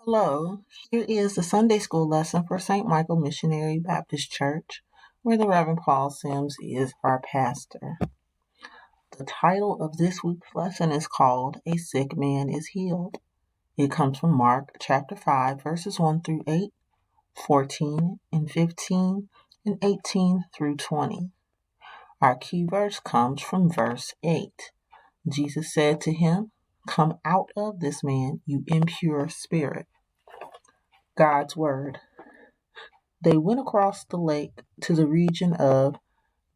Hello, here is the Sunday School lesson for St. Michael Missionary Baptist Church, where the Reverend Paul Sims is our pastor. The title of this week's lesson is called A Sick Man is Healed. It comes from Mark chapter 5, verses 1 through 8, 14 and 15, and 18 through 20. Our key verse comes from verse 8. Jesus said to him, "Come out of this man, you impure spirit." God's Word. They went across the lake to the region of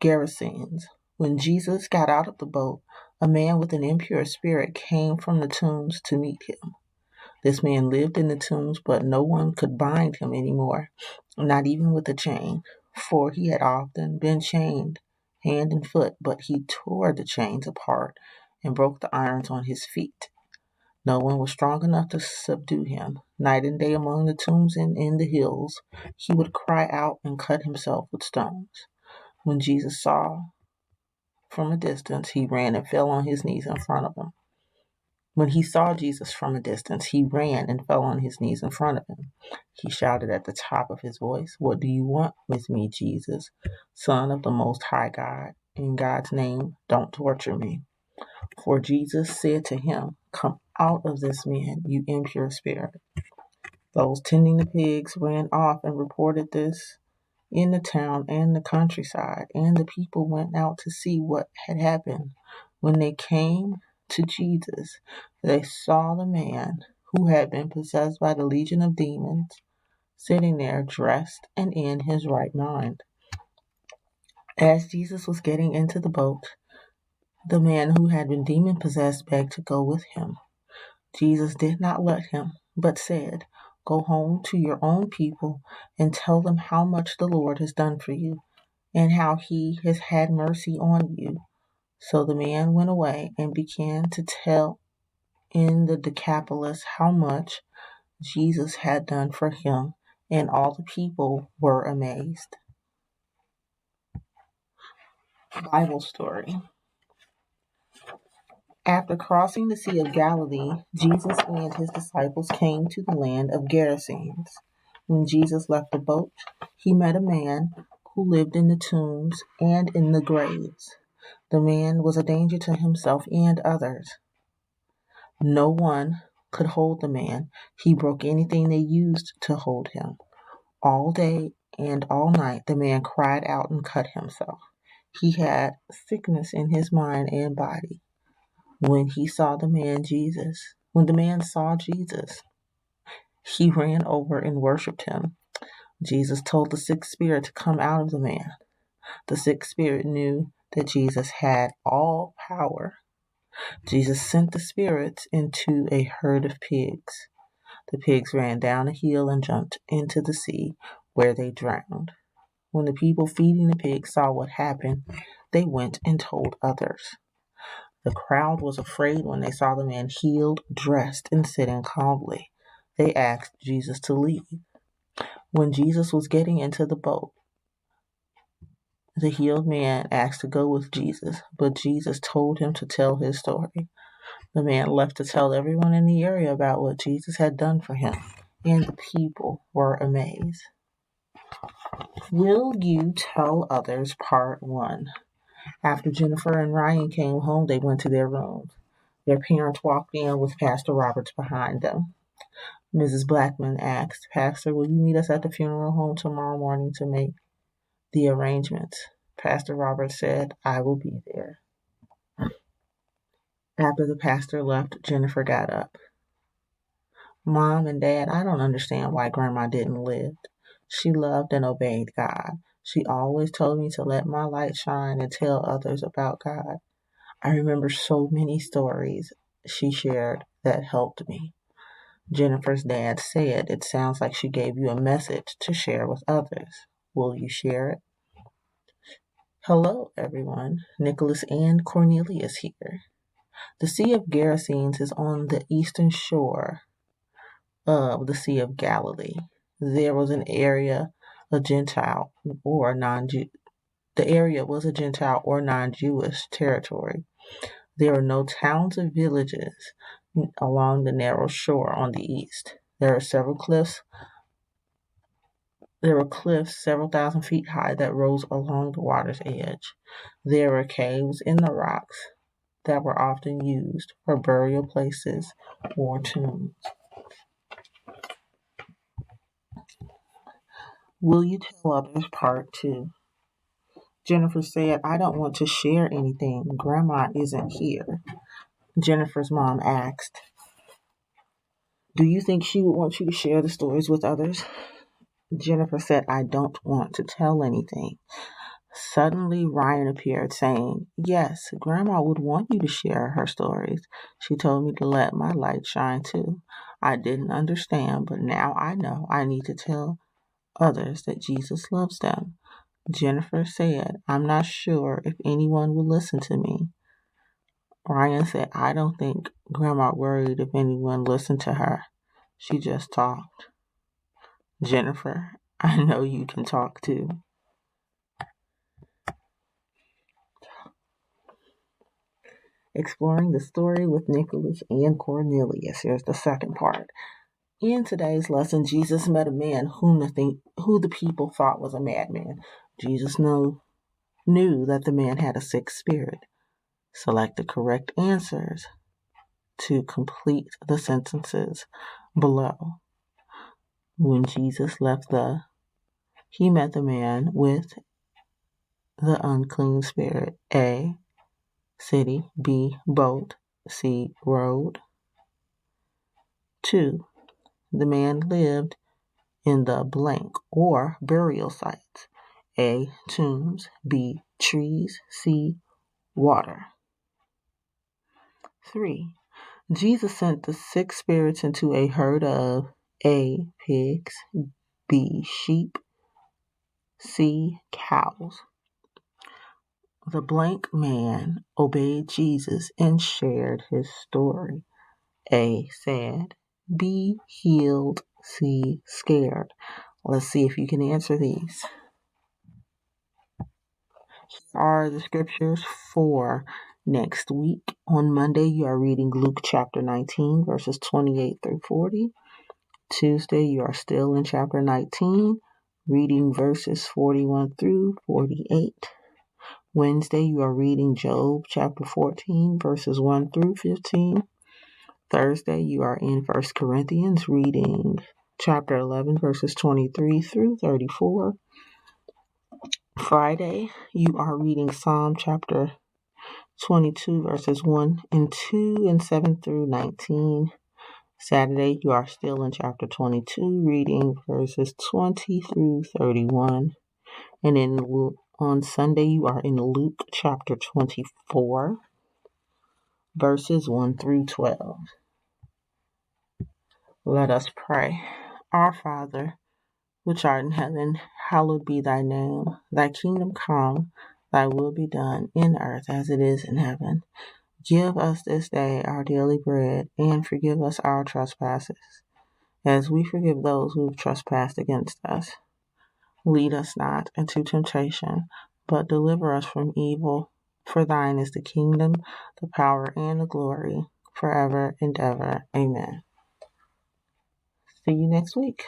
Gerasenes. When Jesus got out of the boat, a man with an impure spirit came from the tombs to meet him. This man lived in the tombs, but no one could bind him anymore, not even with a chain, for he had often been chained hand and foot, but he tore the chains apart and broke the irons on his feet. No one was strong enough to subdue him. Night and day among the tombs and in the hills, he would cry out and cut himself with stones. When Jesus saw from a distance, he ran and fell on his knees in front of him. When he saw Jesus from a distance, he ran and fell on his knees in front of him. He shouted at the top of his voice, "What do you want with me, Jesus, Son of the Most High God? In God's name, don't torture me." For Jesus said to him, "Come out of this man, you impure spirit." Those tending the pigs ran off and reported this in the town and the countryside, and the people went out to see what had happened. When they came to Jesus, they saw the man who had been possessed by the legion of demons sitting there dressed and in his right mind. As Jesus was getting into the boat, the man who had been demon possessed begged to go with him. Jesus did not let him, but said, "Go home to your own people and tell them how much the Lord has done for you and how he has had mercy on you." So the man went away and began to tell in the Decapolis how much Jesus had done for him, and all the people were amazed. Bible story. After crossing the Sea of Galilee, Jesus and his disciples came to the land of Gerasenes. When Jesus left the boat, he met a man who lived in the tombs and in the graves. The man was a danger to himself and others. No one could hold the man. He broke anything they used to hold him. All day and all night, the man cried out and cut himself. He had sickness in his mind and body. When the man saw Jesus, he ran over and worshipped him. Jesus told the sick spirit to come out of the man. The sick spirit knew that Jesus had all power. Jesus sent the spirits into a herd of pigs. The pigs ran down a hill and jumped into the sea, where they drowned. When the people feeding the pigs saw what happened, they went and told others. The crowd was afraid when they saw the man healed, dressed, and sitting calmly. They asked Jesus to leave. When Jesus was getting into the boat, the healed man asked to go with Jesus, but Jesus told him to tell his story. The man left to tell everyone in the area about what Jesus had done for him, and the people were amazed. Will you tell others? Part 1. After Jennifer and Ryan came home, they went to their rooms. Their parents walked in with Pastor Roberts behind them. Mrs. Blackman asked, "Pastor, will you meet us at the funeral home tomorrow morning to make the arrangements?" Pastor Roberts said, "I will be there." After the pastor left, Jennifer got up. "Mom and Dad, I don't understand why Grandma didn't live. She loved and obeyed God. She always told me to let my light shine and tell others about God. I remember so many stories she shared that helped me." Jennifer's dad said, "It sounds like she gave you a message to share with others. Will you share it?" Hello, everyone. Nicholas and Cornelius here. The Sea of Gerasenes is on the eastern shore of the Sea of Galilee. There was an area, a Gentile or non-Jew. The area was a Gentile or non-Jewish territory. There were no towns or villages along the narrow shore on the east. There were cliffs several thousand feet high that rose along the water's edge. There were caves in the rocks that were often used for burial places or tombs. Will you tell others? Part 2. Jennifer said, I don't want to share anything. Grandma isn't here. Jennifer's mom asked, do you think she would want you to share the stories with others? Jennifer said, I don't want to tell anything. Suddenly, Ryan appeared, saying, yes, Grandma would want you to share her stories. She told me to let my light shine too. I didn't understand, but now I know I need to tell others that Jesus loves them. Jennifer said, I'm not sure if anyone will listen to me. Ryan said, I don't think Grandma worried if anyone listened to her. She just talked. Jennifer, I know you can talk too. Exploring the story with Nicholas and Cornelius. Here's the second part. In today's lesson, Jesus met a man who the people thought was a madman. Jesus knew that the man had a sick spirit. Select the correct answers to complete the sentences below. When Jesus left he met the man with the unclean spirit. A, city. B, boat. C, road. 2. The man lived in the blank or burial sites. A, tombs. B, trees. C, water. 3. Jesus sent the sick spirits into a herd of A, pigs. B, sheep. C, cows. The blank man obeyed Jesus and shared his story. A, sad. B, healed. C, scared. Let's see if you can answer these. Here are the scriptures for next week. On Monday, you are reading Luke chapter 19, verses 28 through 40. Tuesday, you are still in chapter 19, reading verses 41 through 48. Wednesday, you are reading Job chapter 14, verses 1 through 15. Thursday, you are in 1 Corinthians, reading chapter 11, verses 23 through 34. Friday, you are reading Psalm chapter 22, verses 1 and 2 and 7 through 19. Saturday, you are still in chapter 22, reading verses 20 through 31. And on Sunday, you are in Luke chapter 24, verses 1 through 12. Let us pray. Our Father, which art in heaven, hallowed be thy name. Thy kingdom come, thy will be done in earth as it is in heaven. Give us this day our daily bread, and forgive us our trespasses, as we forgive those who have trespassed against us. Lead us not into temptation, but deliver us from evil. For thine is the kingdom, the power, and the glory, forever and ever. Amen. See you next week.